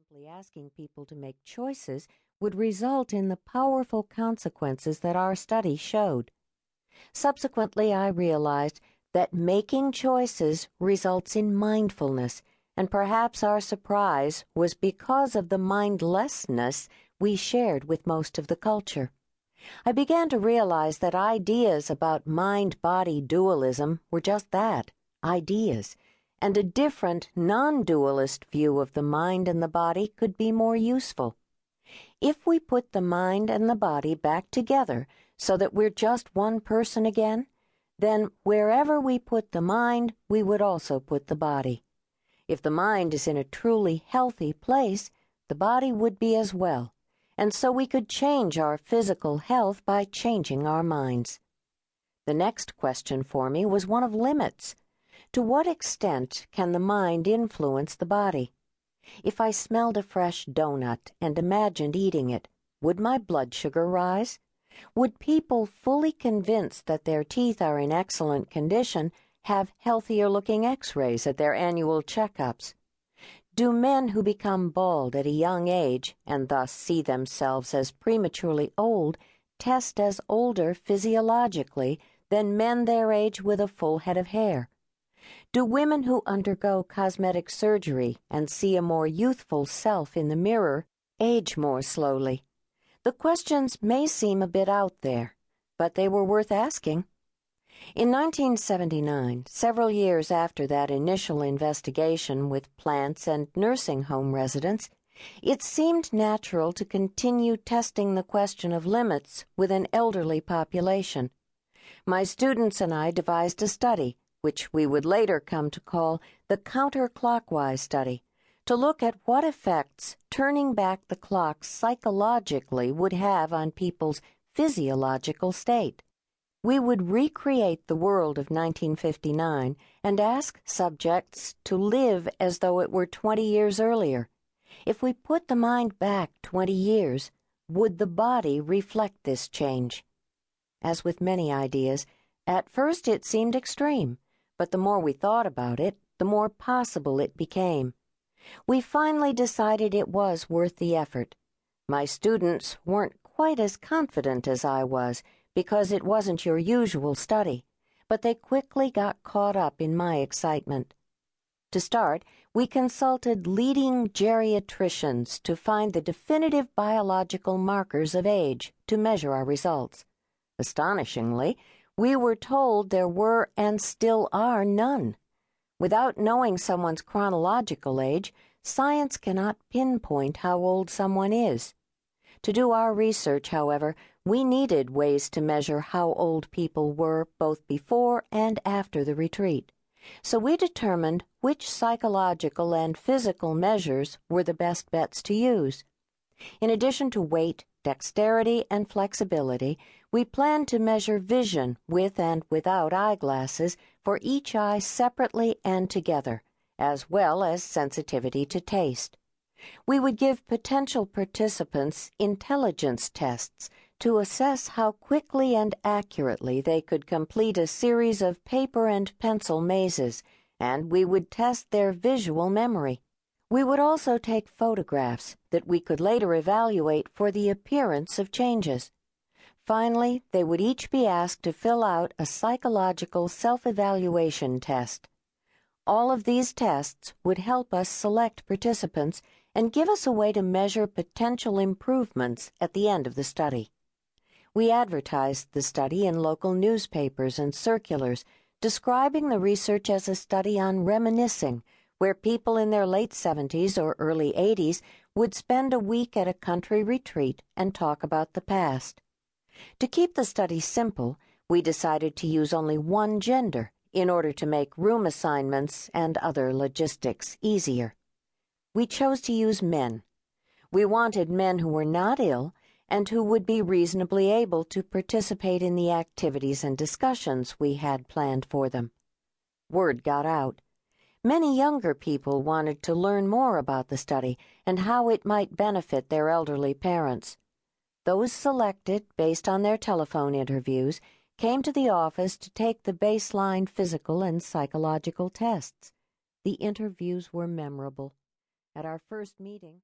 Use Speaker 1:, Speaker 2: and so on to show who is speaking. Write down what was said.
Speaker 1: simply asking people to make choices would result in the powerful consequences that our study showed. Subsequently, I realized that making choices results in mindfulness, and perhaps our surprise was because of the mindlessness we shared with most of the culture. I began to realize that ideas about mind-body dualism were just that, ideas, and a different, non-dualist view of the mind and the body could be more useful. If we put the mind and the body back together so that we're just one person again, then wherever we put the mind, we would also put the body. If the mind is in a truly healthy place, the body would be as well, and so we could change our physical health by changing our minds. The next question for me was one of limits. To what extent can the mind influence the body? If I smelled a fresh donut and imagined eating it, would my blood sugar rise? Would people fully convinced that their teeth are in excellent condition have healthier-looking X-rays at their annual checkups? Do men who become bald at a young age and thus see themselves as prematurely old test as older physiologically than men their age with a full head of hair? Do women who undergo cosmetic surgery and see a more youthful self in the mirror age more slowly? The questions may seem a bit out there, but they were worth asking. In 1979, several years after that initial investigation with plants and nursing home residents, it seemed natural to continue testing the question of limits with an elderly population. My students and I devised a study, which we would later come to call the Counterclockwise study, to look at what effects turning back the clock psychologically would have on people's physiological state. We would recreate the world of 1959 and ask subjects to live as though it were 20 years earlier. If we put the mind back 20 years, would the body reflect this change? As with many ideas, at first it seemed extreme, but the more we thought about it, the more possible it became. We finally decided it was worth the effort. My students weren't quite as confident as I was because it wasn't your usual study, but they quickly got caught up in my excitement. To start, we consulted leading geriatricians to find the definitive biological markers of age to measure our results. Astonishingly, we were told there were and still are none. Without knowing someone's chronological age, science cannot pinpoint how old someone is. To do our research, however, we needed ways to measure how old people were both before and after the retreat. So we determined which psychological and physical measures were the best bets to use. In addition to weight, dexterity, and flexibility, we planned to measure vision with and without eyeglasses for each eye separately and together, as well as sensitivity to taste. We would give potential participants intelligence tests to assess how quickly and accurately they could complete a series of paper and pencil mazes, and we would test their visual memory. We would also take photographs that we could later evaluate for the appearance of changes. Finally, they would each be asked to fill out a psychological self-evaluation test. All of these tests would help us select participants and give us a way to measure potential improvements at the end of the study. We advertised the study in local newspapers and circulars, describing the research as a study on reminiscing, where people in their late 70s or early 80s would spend a week at a country retreat and talk about the past. To keep the study simple, we decided to use only one gender in order to make room assignments and other logistics easier. We chose to use men. We wanted men who were not ill and who would be reasonably able to participate in the activities and discussions we had planned for them. Word got out. Many younger people wanted to learn more about the study and how it might benefit their elderly parents. Those selected, based on their telephone interviews, came to the office to take the baseline physical and psychological tests. The interviews were memorable. At our first meeting,